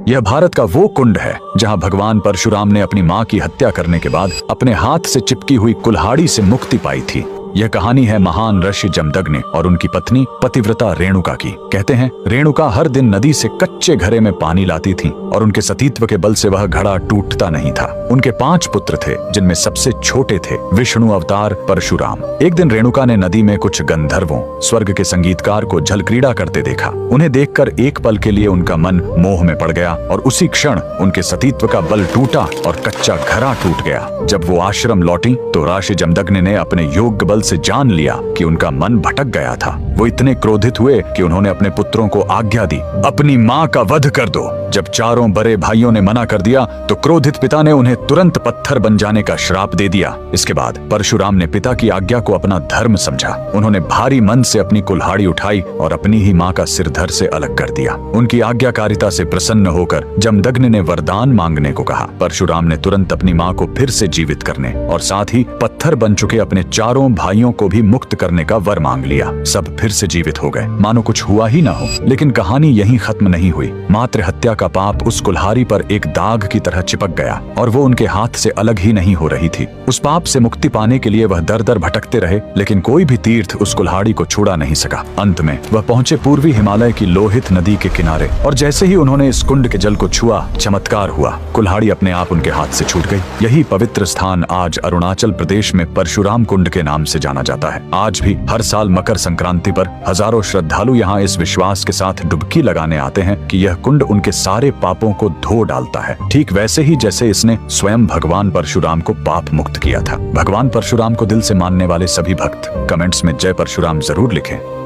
यह भारत का वो कुंड है जहां भगवान परशुराम ने अपनी मां की हत्या करने के बाद अपने हाथ से चिपकी हुई कुल्हाड़ी से मुक्ति पाई थी। यह कहानी है महान ऋषि जमदग्नि और उनकी पत्नी पतिव्रता रेणुका की। कहते हैं रेणुका हर दिन नदी से कच्चे घड़े में पानी लाती थी और उनके सतीत्व के बल से वह घड़ा टूटता नहीं था। उनके 5 पुत्र थे जिनमें सबसे छोटे थे विष्णु अवतार परशुराम। एक दिन रेणुका ने नदी में कुछ गंधर्वों स्वर्ग के संगीतकार को जल क्रीड़ा करते देखा। उन्हें देखकर एक पल के लिए उनका मन मोह में पड़ गया और उसी क्षण उनके सतीत्व का बल टूटा और कच्चा घड़ा टूट गया। जब वो आश्रम लौटी तो ऋषि जमदग्नि ने अपने योग बल से जान लिया कि उनका मन भटक गया था। वो इतने क्रोधित हुए कि उन्होंने अपने पुत्रों को आज्ञा दी, अपनी मां का वध कर दो। जब चारों बड़े भाइयों ने मना कर दिया तो क्रोधित पिता ने उन्हें तुरंत पत्थर बन जाने का श्राप दे दिया। इसके बाद परशुराम ने पिता की आज्ञा को अपना धर्म समझा। उन्होंने भारी मन से अपनी कुल्हाड़ी उठाई और अपनी ही मां का सिर धड़ से अलग कर दिया। उनकी आज्ञाकारिता से प्रसन्न होकर जमदग्नि ने वरदान मांगने को कहा। परशुराम ने तुरंत अपनी मां को फिर से जीवित करने और साथ ही पत्थर बन चुके अपने चारों भाइयों को भी मुक्त करने का वर मांग लिया। सब फिर से जीवित हो गए, मानो कुछ हुआ ही ना हो। लेकिन कहानी यहीं खत्म नहीं हुई। मात्र हत्या का पाप उस कुल्हाड़ी पर एक दाग की तरह चिपक गया और वो उनके हाथ से अलग ही नहीं हो रही थी। उस पाप से मुक्ति पाने के लिए वह दर दर भटकते रहे, लेकिन कोई भी तीर्थ उस कुल्हाड़ी को छुड़ा नहीं सका। अंत में वह पहुंचे पूर्वी हिमालय की लोहित नदी के किनारे और जैसे ही उन्होंने इस कुंड के जल को छुआ, चमत्कार हुआ। कुल्हाड़ी अपने आप उनके हाथ से छूट गई। यही पवित्र स्थान आज अरुणाचल प्रदेश में परशुराम कुंड के नाम से जाना जाता है। आज भी हर साल मकर संक्रांति पर हजारों श्रद्धालु यहाँ इस विश्वास के साथ डुबकी लगाने आते हैं कि यह कुंड उनके सारे पापों को धो डालता है, ठीक वैसे ही जैसे इसने स्वयं भगवान परशुराम को पाप मुक्त किया था। भगवान परशुराम को दिल से मानने वाले सभी भक्त कमेंट्स में जय परशुराम जरूर लिखें।